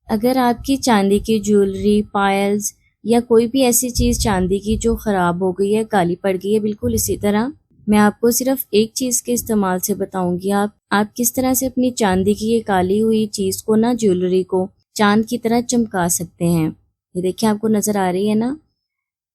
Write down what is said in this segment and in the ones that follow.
अगर आपकी चांदी की ज्वेलरी, पायल्स या कोई भी ऐसी चीज़ चांदी की जो ख़राब हो गई है, काली पड़ गई है, बिल्कुल इसी तरह मैं आपको सिर्फ एक चीज़ के इस्तेमाल से बताऊंगी आप किस तरह से अपनी चांदी की ये काली हुई चीज़ को ना, ज्वेलरी को चांद की तरह चमका सकते हैं। ये देखिए, आपको नज़र आ रही है ना,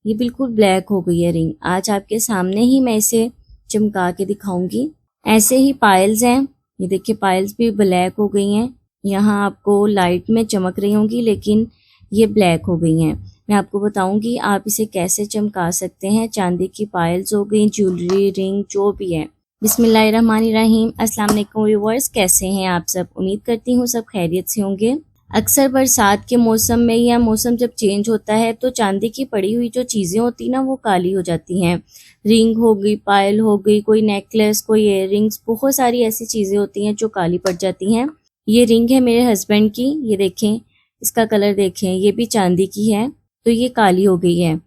ये बिल्कुल ब्लैक हो गई है रिंग। आज आपके सामने ही मैं इसे चमका के दिखाऊंगी। ऐसे ही पायल्स हैं, ये देखिए पायल्स भी ब्लैक हो गई हैं। यहाँ आपको लाइट में चमक रही होंगी लेकिन ये ब्लैक हो गई हैं। मैं आपको बताऊंगी आप इसे कैसे चमका सकते हैं। चांदी की पायल्स हो गई, ज्वेलरी, रिंग, जो भी है। बिस्मिल्लाहिर्रहमानिर्रहीम। अस्सलाम वालेकुम व्यूअर्स, कैसे हैं आप सब? उम्मीद करती हूँ सब खैरियत से होंगे। अक्सर बरसात के मौसम में या मौसम जब चेंज होता है तो चांदी की पड़ी हुई जो चीज़ें होती ना वो काली हो जाती हैं। रिंग हो गई, पायल हो गई, कोई नेकलेस, कोई इयररिंग्स, बहुत सारी ऐसी चीज़ें होती हैं जो काली पड़ जाती हैं। ये रिंग है मेरे हस्बैंड की, ये देखें, इसका कलर देखें, ये भी चांदी की है, तो ये काली हो गई है।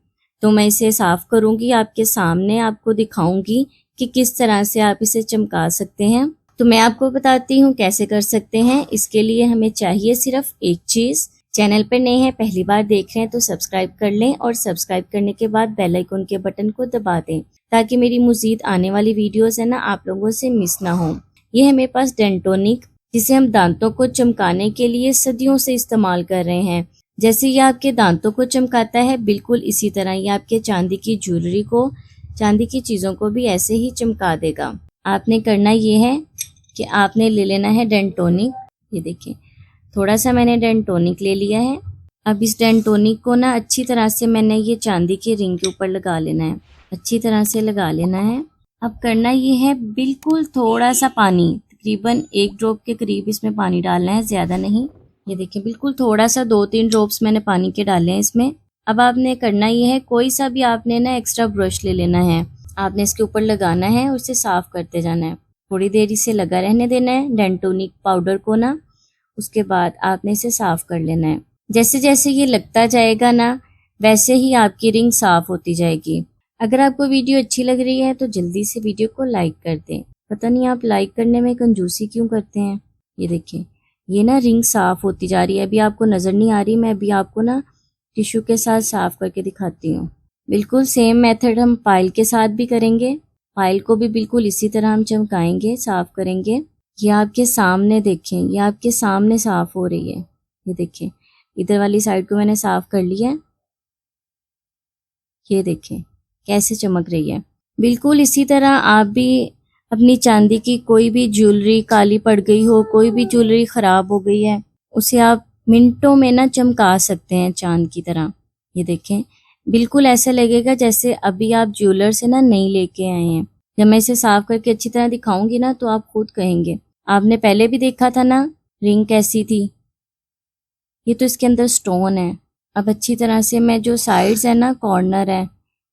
तो मैं इसे साफ़ करूँगी, आपके सामने आपको दिखाऊँगी कि किस तरह से आप इसे चमका सकते हैं। तो मैं आपको बताती हूँ कैसे कर सकते हैं। इसके लिए हमें चाहिए सिर्फ एक चीज़। चैनल पर नए हैं, पहली बार देख रहे हैं तो सब्सक्राइब कर लें और सब्सक्राइब करने के बाद बेल आइकन के बटन को दबा दें ताकि मेरी मज़ीद आने वाली वीडियोस है ना आप लोगों से मिस ना हो। ये है मेरे पास डेंटोनिक, जिसे हम दांतों को चमकाने के लिए सदियों से इस्तेमाल कर रहे हैं। जैसे ये आपके दांतों को चमकाता है, बिल्कुल इसी तरह ये आपके चांदी की ज्वेलरी को, चांदी की चीज़ों को भी ऐसे ही चमका देगा। आपने करना ये है कि आपने ले लेना है डेंटोनिक। ये देखिए, थोड़ा सा मैंने डेंटोनिक ले लिया है। अब इस डेंटोनिक को ना अच्छी तरह से मैंने ये चांदी की रिंग के ऊपर लगा लेना है, अच्छी तरह से लगा लेना है। अब करना ये है, बिल्कुल थोड़ा सा पानी, तकरीबन 1 ड्रॉप के करीब इसमें पानी डालना है, ज़्यादा नहीं। ये देखिए, बिल्कुल थोड़ा सा 2-3 ड्रॉप्स मैंने पानी के डाले हैं इसमें। अब आपने करना ये है, कोई सा भी आपने ना एक्स्ट्रा ब्रश ले लेना है, आपने इसके ऊपर लगाना है और इसे साफ़ करते जाना है। थोड़ी देर इसे लगा रहने देना है डेंटोनिक पाउडर को ना, उसके बाद आपने इसे साफ़ कर लेना है। जैसे जैसे ये लगता जाएगा ना, वैसे ही आपकी रिंग साफ़ होती जाएगी। अगर आपको वीडियो अच्छी लग रही है तो जल्दी से वीडियो को लाइक कर दें। पता नहीं आप लाइक करने में कंजूसी क्यों करते हैं। ये देखिए, ये ना रिंग साफ़ होती जा रही है। अभी आपको नज़र नहीं आ रही, मैं अभी आपको ना टिश्यू के साथ साफ़ करके दिखाती हूँ। बिल्कुल सेम मेथड हम पायल के साथ भी करेंगे। पायल को भी बिल्कुल इसी तरह हम चमकाएंगे, साफ़ करेंगे। ये आपके सामने देखें, ये आपके सामने साफ़ हो रही है। ये देखें, इधर वाली साइड को मैंने साफ़ कर लिया है। ये देखें कैसे चमक रही है। बिल्कुल इसी तरह आप भी अपनी चांदी की कोई भी ज्वेलरी काली पड़ गई हो, कोई भी ज्वेलरी ख़राब हो गई है, उसे आप मिनटों में ना चमका सकते हैं चांद की तरह। ये देखें, बिल्कुल ऐसा लगेगा जैसे अभी आप ज्वेलर से ना नई लेके आए हैं। जब मैं इसे साफ़ करके अच्छी तरह दिखाऊंगी ना तो आप खुद कहेंगे, आपने पहले भी देखा था ना रिंग कैसी थी, ये तो इसके अंदर स्टोन है। अब अच्छी तरह से मैं जो साइड्स है ना, कॉर्नर है,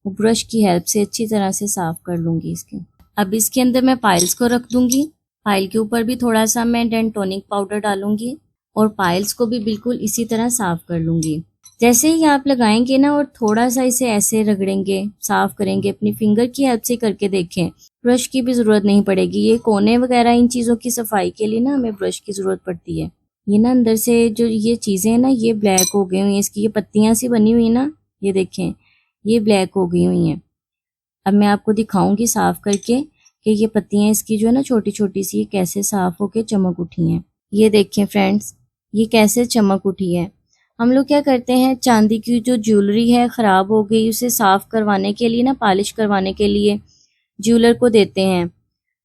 वो ब्रश की हेल्प से अच्छी तरह से साफ़ कर लूँगी इसके। अब इसके अंदर मैं पाइल्स को रख दूँगी। पायल के ऊपर भी थोड़ा सा मैं डेंटोनिक पाउडर डालूँगी और पाइल्स को भी बिल्कुल इसी तरह साफ़ कर लूँगी। जैसे ही आप लगाएंगे ना और थोड़ा सा इसे ऐसे रगड़ेंगे, साफ़ करेंगे, अपनी फिंगर की हेल्प से करके देखें, ब्रश की भी ज़रूरत नहीं पड़ेगी। ये कोने वगैरह इन चीज़ों की सफाई के लिए ना हमें ब्रश की ज़रूरत पड़ती है। ये ना अंदर से जो ये चीज़ें हैं ना, ये ब्लैक हो गई हुई हैं, इसकी ये पत्तियाँ सी बनी हुई ना, ये देखें, ये ब्लैक हो गई हुई हैं। अब मैं आपको दिखाऊंगी साफ़ करके कि ये पत्तियाँ इसकी जो है ना छोटी छोटी सी, कैसे साफ़ होके चमक उठी हैं। ये देखें फ्रेंड्स, ये कैसे चमक उठी है। हम लोग क्या करते हैं, चांदी की जो ज्वेलरी है ख़राब हो गई, उसे साफ़ करवाने के लिए ना, पॉलिश करवाने के लिए ज्वेलर को देते हैं,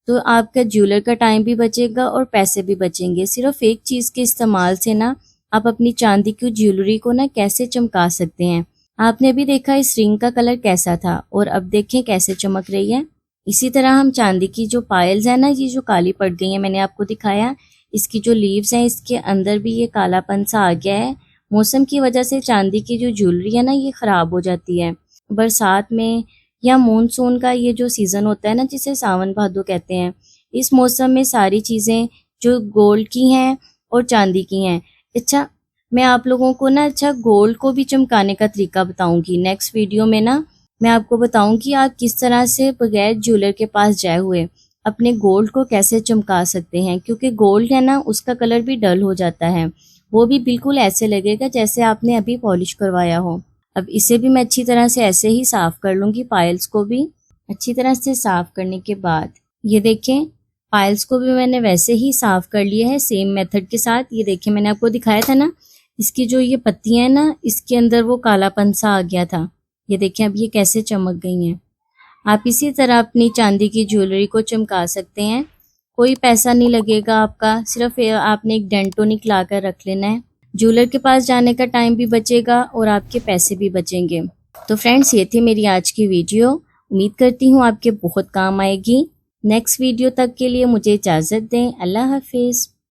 तो आपका ज्वेलर का टाइम भी बचेगा और पैसे भी बचेंगे। सिर्फ एक चीज़ के इस्तेमाल से ना आप अपनी चांदी की ज्वेलरी को ना कैसे चमका सकते हैं। आपने भी देखा इस रिंग का कलर कैसा था और अब देखें कैसे चमक रही है। इसी तरह हम चांदी की जो पायल्स है ना, ये जो काली पड़ गई है, मैंने आपको दिखाया, इसकी जो लीव्स हैं इसके अंदर भी ये कालापन सा आ गया है। मौसम की वजह से चांदी की जो ज्वेलरी है ना, ये ख़राब हो जाती है। बरसात में या मानसून का ये जो सीज़न होता है ना, जिसे सावन भादो कहते हैं, इस मौसम में सारी चीज़ें जो गोल्ड की हैं और चांदी की हैं। अच्छा, मैं आप लोगों को ना गोल्ड को भी चमकाने का तरीका बताऊंगी। नेक्स्ट वीडियो में ना मैं आपको बताऊंगी आप किस तरह से बगैर ज्वेलर के पास जाए हुए अपने गोल्ड को कैसे चमका सकते हैं, क्योंकि गोल्ड है ना, उसका कलर भी डल हो जाता है, वो भी बिल्कुल ऐसे लगेगा जैसे आपने अभी पॉलिश करवाया हो। अब इसे भी मैं अच्छी तरह से ऐसे ही साफ कर लूँगी, पायल्स को भी अच्छी तरह से साफ करने के बाद ये देखें पायल्स को भी मैंने वैसे ही साफ कर लिया है सेम मेथड के साथ। ये देखें मैंने आपको दिखाया था ना, इसकी जो ये पत्तियां हैं ना, इसके अंदर वो कालापन सा आ गया था। ये देखें अब ये कैसे चमक गई हैं। आप इसी तरह अपनी चांदी की ज्वेलरी को चमका सकते हैं। कोई पैसा नहीं लगेगा आपका, सिर्फ आपने एक डेंटो निकला कर रख लेना है। ज्वेलर के पास जाने का टाइम भी बचेगा और आपके पैसे भी बचेंगे। तो फ्रेंड्स ये थी मेरी आज की वीडियो। उम्मीद करती हूँ आपके बहुत काम आएगी। नेक्स्ट वीडियो तक के लिए मुझे इजाज़त दें। अल्लाह हाफिज़।